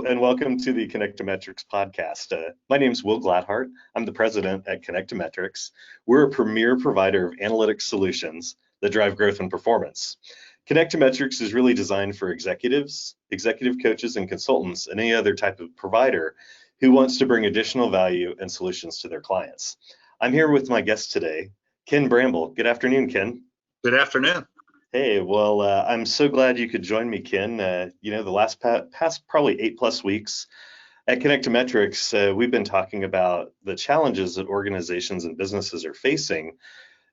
and welcome to the Connectometrics podcast. My name is Will Gladhart. I'm the president at Connectometrics. We're a premier provider of analytics solutions that drive growth and performance. Connectometrics is really designed for executives, executive coaches, and consultants, and any other type of provider who wants to bring additional value and solutions to their clients. I'm here with my guest today, Ken Bramble. Good afternoon, Ken. Good afternoon. Hey, well, I'm so glad you could join me, Ken. The last past probably 8+ weeks at Connectometrics, we've been talking about the challenges that organizations and businesses are facing,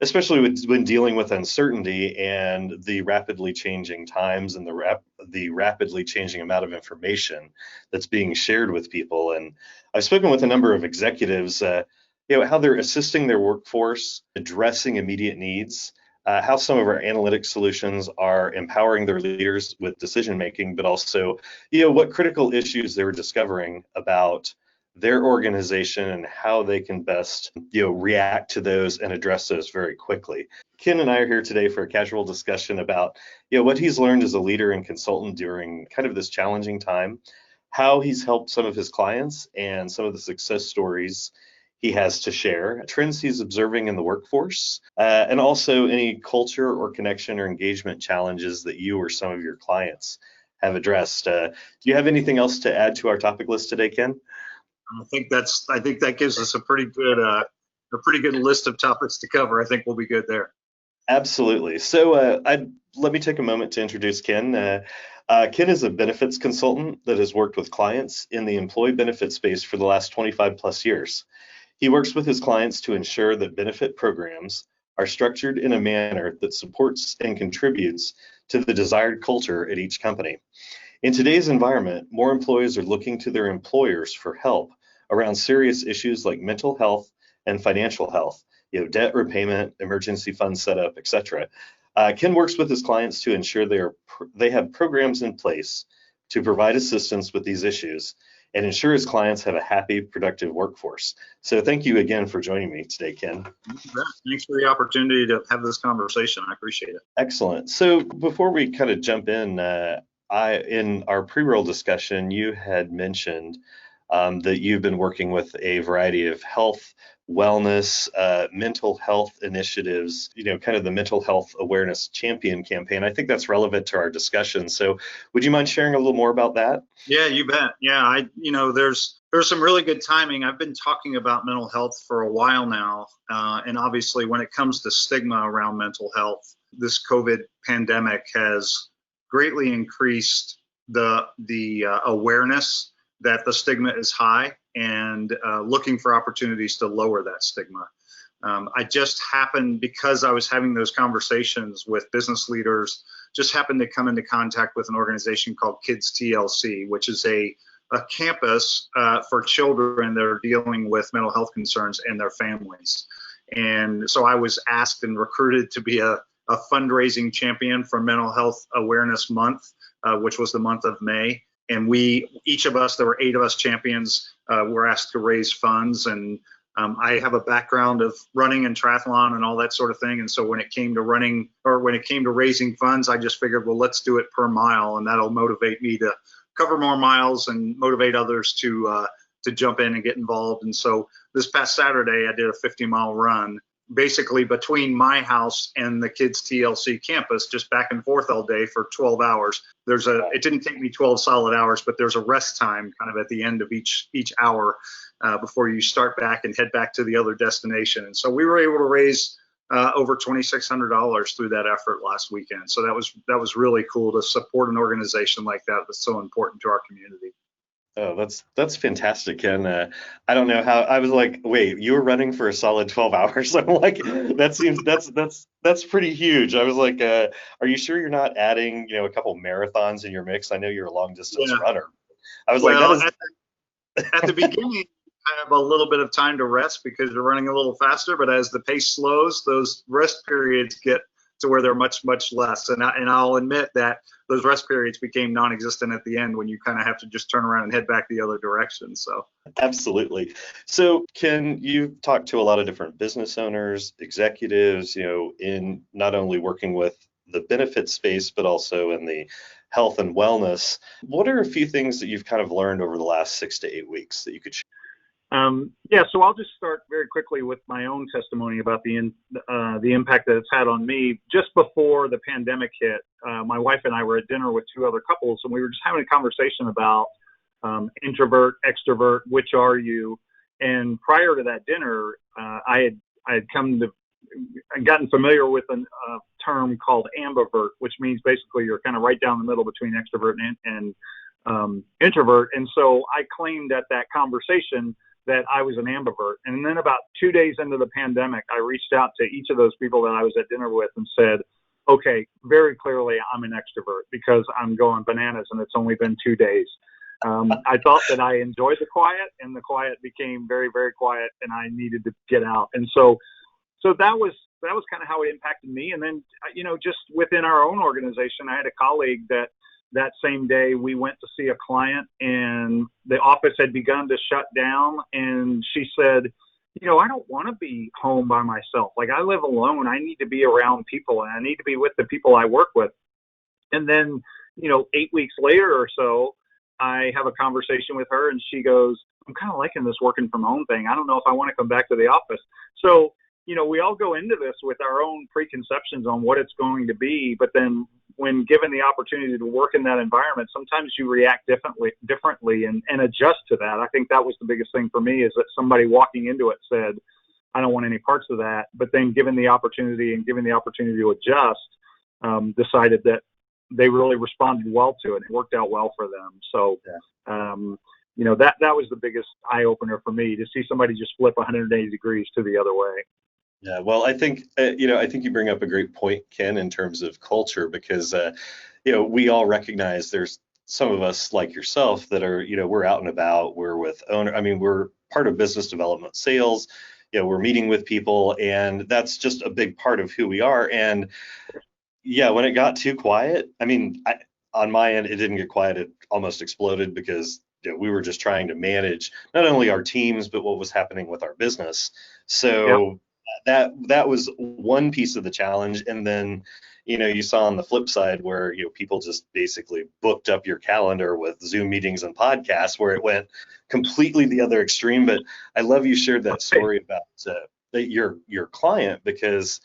especially when dealing with uncertainty and the rapidly changing times and the rapidly changing amount of information that's being shared with people. And I've spoken with a number of executives, how they're assisting their workforce, addressing immediate needs, how some of our analytics solutions are empowering their leaders with decision making, but also, what critical issues they were discovering about their organization and how they can best, react to those and address those very quickly. Ken and I are here today for a casual discussion about, what he's learned as a leader and consultant during kind of this challenging time, how he's helped some of his clients and some of the success stories he has to share, trends he's observing in the workforce, and also any culture or connection or engagement challenges that you or some of your clients have addressed. Do you have anything else to add to our topic list today, Ken? I think that gives us a pretty good list of topics to cover. I think we'll be good there. Absolutely. So let me take a moment to introduce Ken. Ken is a benefits consultant that has worked with clients in the employee benefit space for the last 25+ years. He works with his clients to ensure that benefit programs are structured in a manner that supports and contributes to the desired culture at each company. In today's environment, more employees are looking to their employers for help around serious issues like mental health and financial health, debt repayment, emergency fund setup, etc. Ken works with his clients to ensure they have programs in place to provide assistance with these issues and ensure his clients have a happy, productive workforce. So thank you again for joining me today, Ken. Thanks for the opportunity to have this conversation. I appreciate it. Excellent. So before we kind of jump in, in our pre-roll discussion, you had mentioned that you've been working with a variety of health, wellness, mental health initiatives, kind of the mental health awareness champion campaign. I think that's relevant to our discussion. So would you mind sharing a little more about that? Yeah, you bet. Yeah, there's some really good timing. I've been talking about mental health for a while now. And obviously when it comes to stigma around mental health, this COVID pandemic has greatly increased the awareness that the stigma is high and looking for opportunities to lower that stigma. I just happened, because I was having those conversations with business leaders, just happened to come into contact with an organization called Kids TLC, which is a campus for children that are dealing with mental health concerns and their families. And so I was asked and recruited to be a fundraising champion for Mental Health Awareness Month, which was the month of May. And each of us, there were 8 of us champions, were asked to raise funds. And I have a background of running and triathlon and all that sort of thing. And so when it came to raising funds, I just figured, well, let's do it per mile. And that'll motivate me to cover more miles and motivate others to jump in and get involved. And so this past Saturday, I did a 50-mile run, basically between my house and the Kids TLC campus, just back and forth all day for 12 hours. It didn't take me 12 solid hours, but there's a rest time kind of at the end of each hour before you start back and head back to the other destination. And so we were able to raise over $2,600 through that effort last weekend. So that was really cool to support an organization like that that's so important to our community. Oh, that's fantastic, Ken. I don't know how. I was like, wait, you were running for a solid 12 hours? I'm like, that's pretty huge. I was like, are you sure you're not adding, a couple marathons in your mix? I know you're a long distance runner. I was at the beginning, I have a little bit of time to rest because you're running a little faster. But as the pace slows, those rest periods get to where they're much, much less. And I'll admit that those rest periods became non-existent at the end when you kind of have to just turn around and head back the other direction. So absolutely. So Ken, you've talked to a lot of different business owners, executives, in not only working with the benefit space, but also in the health and wellness. What are a few things that you've kind of learned over the last 6 to 8 weeks that you could share? Yeah, so I'll just start very quickly with my own testimony about the impact that it's had on me. Just before the pandemic hit, my wife and I were at dinner with two other couples, and we were just having a conversation about introvert, extrovert, which are you? And prior to that dinner, I had gotten familiar with a term called ambivert, which means basically you're kind of right down the middle between extrovert and introvert. And so I claimed at that conversation that I was an ambivert. And then about 2 days into the pandemic, I reached out to each of those people that I was at dinner with and said, okay, very clearly I'm an extrovert because I'm going bananas and it's only been 2 days. I thought that I enjoyed the quiet, and the quiet became very, very quiet, and I needed to get out. And so that was kind of how it impacted me. And then, just within our own organization, I had a colleague that same day we went to see a client, and the office had begun to shut down. And she said, I don't want to be home by myself. Like, I live alone. I need to be around people, and I need to be with the people I work with. And then, 8 weeks later or so, I have a conversation with her, and she goes, I'm kind of liking this working from home thing. I don't know if I want to come back to the office. So, we all go into this with our own preconceptions on what it's going to be. But then when given the opportunity to work in that environment, sometimes you react differently and adjust to that. I think that was the biggest thing for me, is that somebody walking into it said, I don't want any parts of that. But then given the opportunity to adjust, decided that they really responded well to it. It worked out well for them. So, that was the biggest eye opener for me, to see somebody just flip 180 degrees to the other way. Yeah, well, I think I think you bring up a great point, Ken, in terms of culture, because we all recognize there's some of us like yourself that are, we're out and about, we're with owner. I mean, we're part of business development, sales. We're meeting with people, and that's just a big part of who we are. And yeah, when it got too quiet, I mean, on my end, it didn't get quiet. It almost exploded because we were just trying to manage not only our teams, but what was happening with our business. So that was one piece of the challenge. And then, you saw on the flip side where, people just basically booked up your calendar with Zoom meetings and podcasts, where it went completely the other extreme. But I love you shared that story about your client, because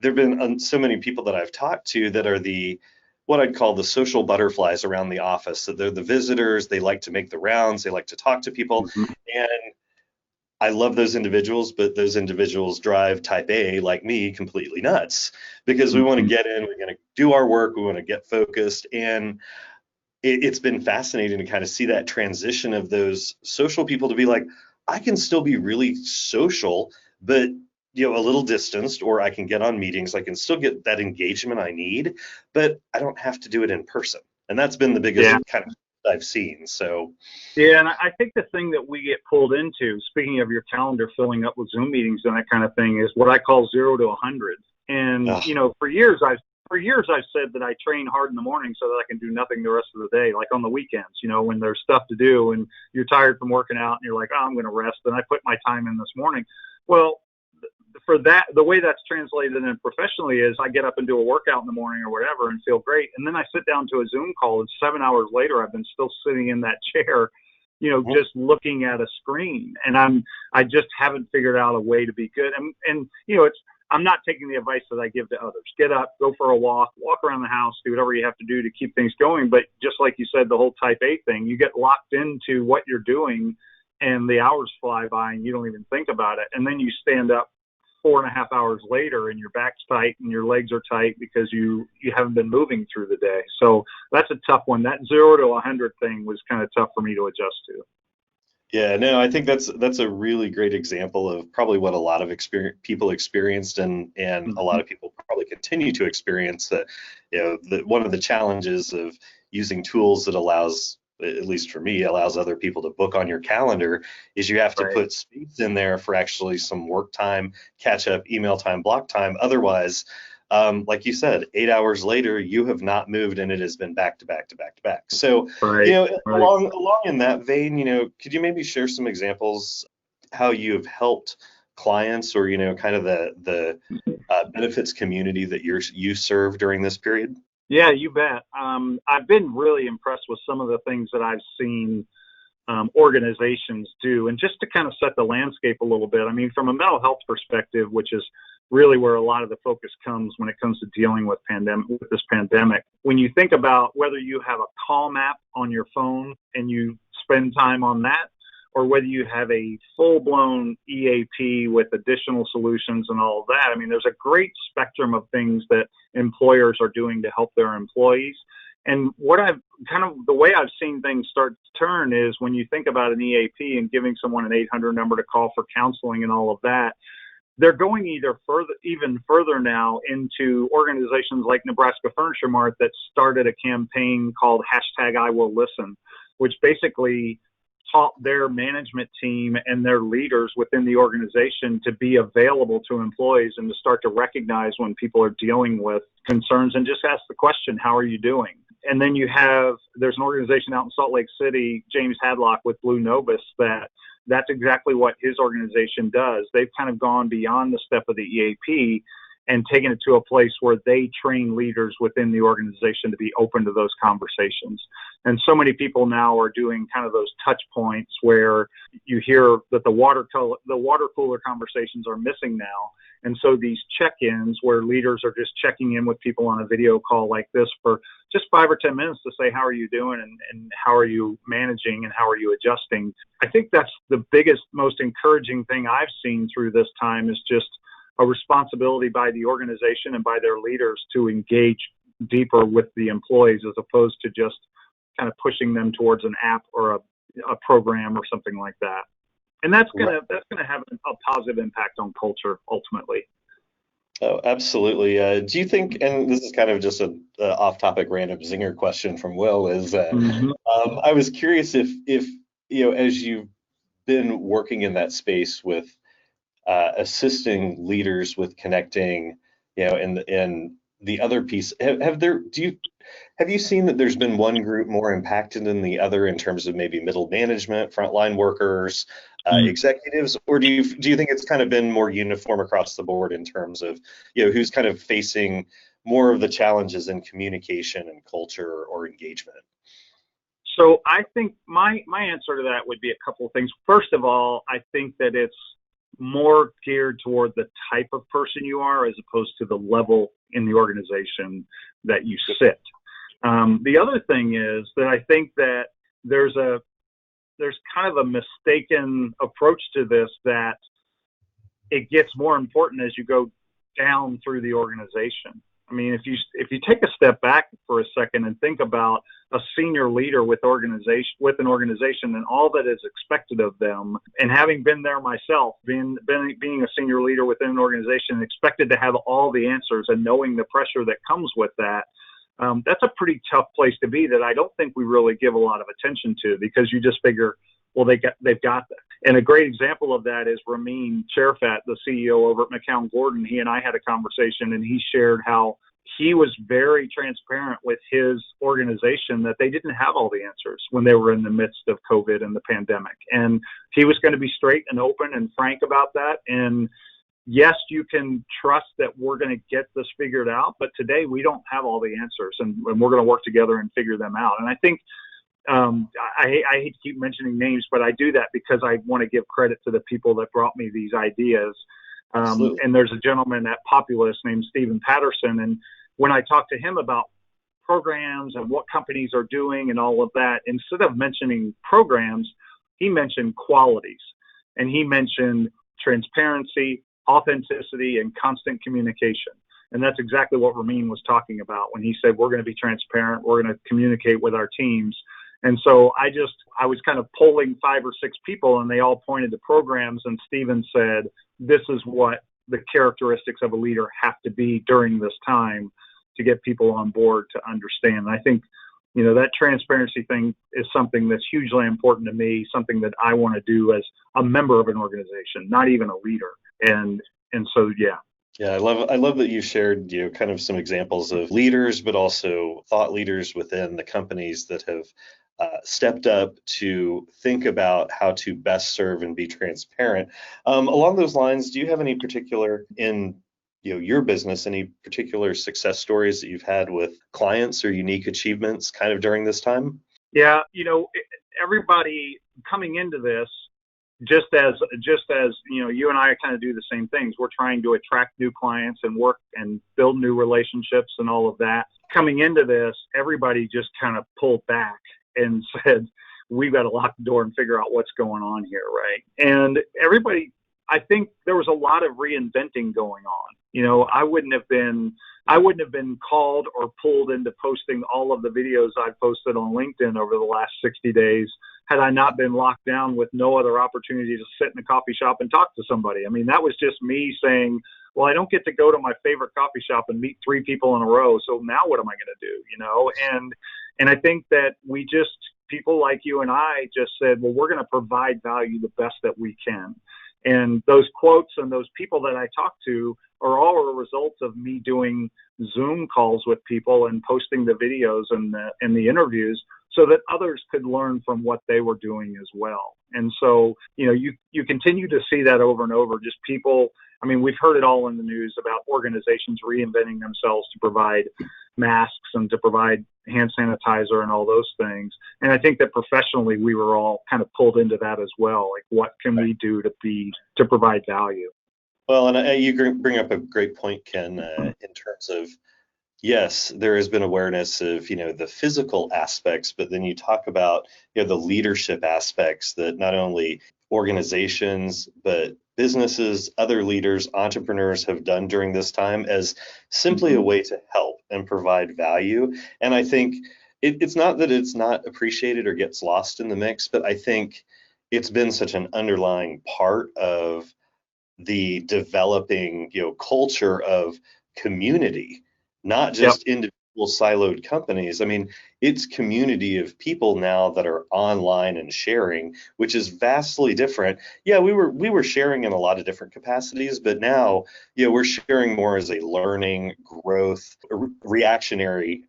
there've been so many people that I've talked to that are what I'd call the social butterflies around the office. So they're the visitors. They like to make the rounds. They like to talk to people. Mm-hmm. And I love those individuals, but those individuals drive type A, like me, completely nuts, because we want to get in, we're going to do our work, we want to get focused. And it's been fascinating to kind of see that transition of those social people to be like, I can still be really social, but a little distanced, or I can get on meetings, I can still get that engagement I need, but I don't have to do it in person. And that's been the biggest kind of I've seen. So yeah, and I think the thing that we get pulled into, speaking of your calendar filling up with Zoom meetings and that kind of thing, is what I call 0 to 100. And for years I've said that I train hard in the morning so that I can do nothing the rest of the day, like on the weekends, when there's stuff to do and you're tired from working out and you're like, oh, I'm going to rest, and I put my time in this morning. Well, for that, the way that's translated in professionally is I get up and do a workout in the morning or whatever and feel great. And then I sit down to a Zoom call, and 7 hours later, I've been still sitting in that chair, just looking at a screen. And I just haven't figured out a way to be good. And I'm not taking the advice that I give to others. Get up, go for a walk around the house, do whatever you have to do to keep things going. But just like you said, the whole type A thing, you get locked into what you're doing and the hours fly by and you don't even think about it. And then you stand up 4.5 hours later and your back's tight and your legs are tight because you haven't been moving through the day. So that's a tough one. That 0 to 100 thing was kind of tough for me to adjust to. Yeah, no, I think that's a really great example of probably what a lot of people experienced, and a lot of people probably continue to experience, that one of the challenges of using tools that allows, at least for me, allows other people to book on your calendar, is you have to put space in there for actually some work time, catch up, email time, block time. Otherwise, like you said, 8 hours later, you have not moved, and it has been back to back to back to back. So, along in that vein, could you maybe share some examples how you have helped clients, or kind of the benefits community that you serve during this period? Yeah, you bet. I've been really impressed with some of the things that I've seen organizations do. And just to kind of set the landscape a little bit, I mean, from a mental health perspective, which is really where a lot of the focus comes when it comes to dealing with this pandemic. When you think about whether you have a Calm app on your phone and you spend time on that, or whether you have a full-blown EAP with additional solutions and all of that, I mean, there's a great spectrum of things that employers are doing to help their employees. And what I've the way I've seen things start to turn is when you think about an EAP and giving someone an 800 number to call for counseling and all of that, they're going even further now into organizations like Nebraska Furniture Mart that started a campaign called #IWillListen, which basically taught their management team and their leaders within the organization to be available to employees and to start to recognize when people are dealing with concerns and just ask the question, how are you doing? And then there's an organization out in Salt Lake City, James Hadlock with Blue Novus, that's exactly what his organization does. They've kind of gone beyond the step of the EAP and taken it to a place where they train leaders within the organization to be open to those conversations. And so many people now are doing kind of those touch points where you hear that the water cooler conversations are missing now. And so these check-ins where leaders are just checking in with people on a video call like this for just 5 or 10 minutes to say, how are you doing and how are you managing and how are you adjusting? I think that's the biggest, most encouraging thing I've seen through this time is just a responsibility by the organization and by their leaders to engage deeper with the employees as opposed to just kind of pushing them towards an app or a program or something like that. And that's gonna have a positive impact on culture ultimately. Oh, absolutely. Do you think, and this is kind of just a off-topic random zinger question from Will, is I was curious if as you've been working in that space with assisting leaders with connecting, and the other piece, have you seen that there's been one group more impacted than the other in terms of maybe middle management, frontline workers, executives, or do you think it's kind of been more uniform across the board in terms of who's kind of facing more of the challenges in communication and culture or engagement? So I think my answer to that would be a couple of things. First of all, I think that it's more geared toward the type of person you are as opposed to the level in the organization that you sit. The other thing is that I think that there's kind of a mistaken approach to this, that it gets more important as you go down through the organization. I mean, if you take a step back for a second and think about a senior leader with an organization and all that is expected of them, and having been there myself, being a senior leader within an organization, expected to have all the answers and knowing the pressure that comes with that, that's a pretty tough place to be that I don't think we really give a lot of attention to, because you just figure, well, they've got that. And a great example of that is Ramin Sherfat, the CEO over at McCown Gordon. He and I had a conversation, and he shared how he was very transparent with his organization that they didn't have all the answers when they were in the midst of COVID and the pandemic. And he was going to be straight and open and frank about that. And yes, you can trust that we're going to get this figured out, but today we don't have all the answers, and we're going to work together and figure them out. And I think I hate to keep mentioning names, but I do that because I want to give credit to the people that brought me these ideas. And there's a gentleman at Populous named Stephen Patterson. And when I talked to him about programs and what companies are doing and all of that, instead of mentioning programs, he mentioned qualities. And he mentioned transparency, authenticity, and constant communication. And that's exactly what Ramin was talking about when he said, we're going to be transparent, we're going to communicate with our teams. And so I was kind of polling 5 or 6 people, and they all pointed to programs. And Stephen said, this is what the characteristics of a leader have to be during this time to get people on board to understand. And I think, that transparency thing is something that's hugely important to me, something that I want to do as a member of an organization, not even a leader. And so, yeah. Yeah, I love that you shared, kind of some examples of leaders, but also thought leaders within the companies that have stepped up to think about how to best serve and be transparent. Along those lines, do you have any particular, in your business, any particular success stories that you've had with clients or unique achievements kind of during this time? Yeah, everybody coming into this, just as you and I kind of do the same things. We're trying to attract new clients and work and build new relationships and all of that. Coming into this, everybody just kind of pulled back and said, we've got to lock the door and figure out what's going on here, right? And everybody, I think there was a lot of reinventing going on. I wouldn't have been called or pulled into posting all of the videos I've posted on LinkedIn over the last 60 days had I not been locked down with no other opportunity to sit in a coffee shop and talk to somebody. I mean, that was just me saying, well, I don't get to go to my favorite coffee shop and meet 3 people in a row. So now what am I going to do? And I think that people like you and I just said, well, we're going to provide value the best that we can. And those quotes and those people that I talk to are all a result of me doing Zoom calls with people and posting the videos and the interviews so that others could learn from what they were doing as well. And so, you continue to see that over and over, just people. I mean, we've heard it all in the news about organizations reinventing themselves to provide masks and to provide hand sanitizer and all those things. And I think that professionally, we were all kind of pulled into that as well. Like, what can we do to provide value? Well, and you bring up a great point, Ken, in terms of, yes, there has been awareness of, the physical aspects, but then you talk about, the leadership aspects that not only organizations, but businesses, other leaders, entrepreneurs have done during this time as simply a way to help and provide value. And I think it's not that it's not appreciated or gets lost in the mix, but I think it's been such an underlying part of the developing, culture of community, not just individual siloed companies. I mean, it's community of people now that are online and sharing, which is vastly different. Yeah, we were sharing in a lot of different capacities, but now, we're sharing more as a learning, growth, reactionary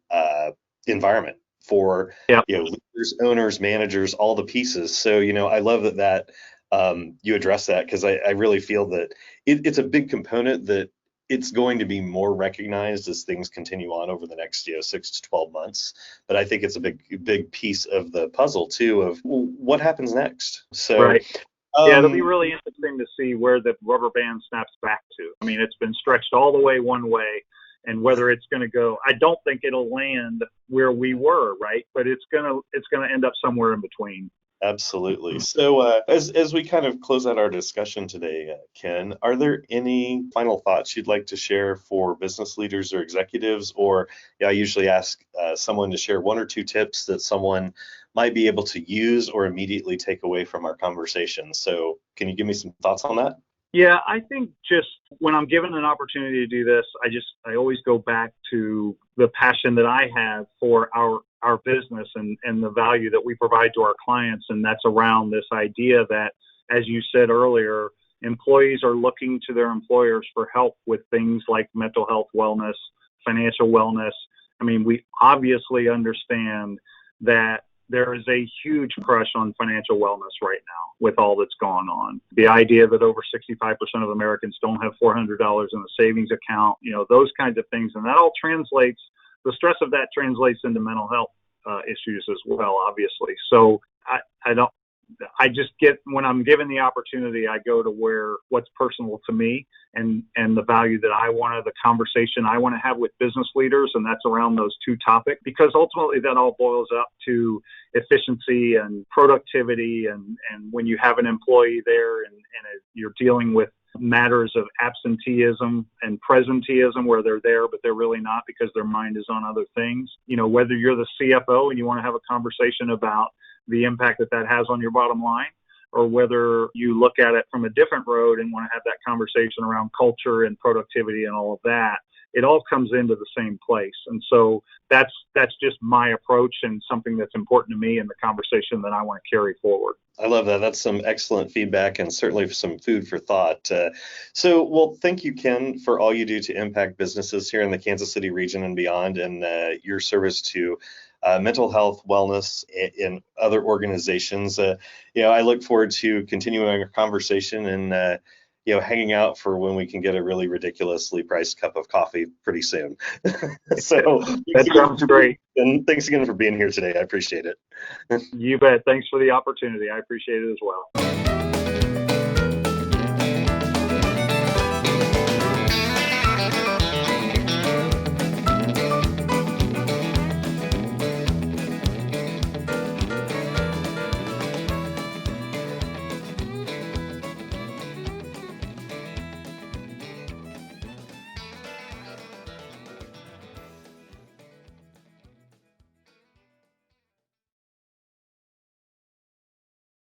environment for leaders, owners, managers, all the pieces. So, I love that you address that, because I really feel that it's a big component that it's going to be more recognized as things continue on over the next 6 to 12 months. But I think it's a big piece of the puzzle too of what happens next. So right. It'll be really interesting to see where the rubber band snaps back to. I mean, it's been stretched all the way one way, and whether it's going to go, I don't think it'll land where we were, right? But it's going to end up somewhere in between. Absolutely. So as we kind of close out our discussion today, Ken, are there any final thoughts you'd like to share for business leaders or executives? Or I usually ask someone to share 1 or 2 tips that someone might be able to use or immediately take away from our conversation. So can you give me some thoughts on that? Yeah, I think just when I'm given an opportunity to do this, I always go back to the passion that I have for our business and the value that we provide to our clients. And that's around this idea that, as you said earlier, employees are looking to their employers for help with things like mental health, wellness, financial wellness. I mean, we obviously understand that there is a huge crush on financial wellness right now with all that's gone on. The idea that over 65% of Americans don't have $400 in a savings account, those kinds of things. And that all translates, the stress of that translates into mental health issues as well, obviously. So I just get, when I'm given the opportunity, I go to what's personal to me and the value that the conversation I want to have with business leaders. And that's around those 2 topics, because ultimately that all boils up to efficiency and productivity. And when you have an employee there and you're dealing with matters of absenteeism and presenteeism, where they're there, but they're really not because their mind is on other things, whether you're the CFO and you want to have a conversation about the impact that has on your bottom line, or whether you look at it from a different road and want to have that conversation around culture and productivity and all of that, it all comes into the same place. And so that's just my approach and something that's important to me in the conversation that I want to carry forward. I love that. That's some excellent feedback and certainly some food for thought. Well, thank you, Ken, for all you do to impact businesses here in the Kansas City region and beyond, and your service to mental health, wellness, in other organizations. I look forward to continuing our conversation and hanging out for when we can get a really ridiculously priced cup of coffee pretty soon. So That sounds great. And thanks again for being here today. I appreciate it. You bet. Thanks for the opportunity. I appreciate it as well.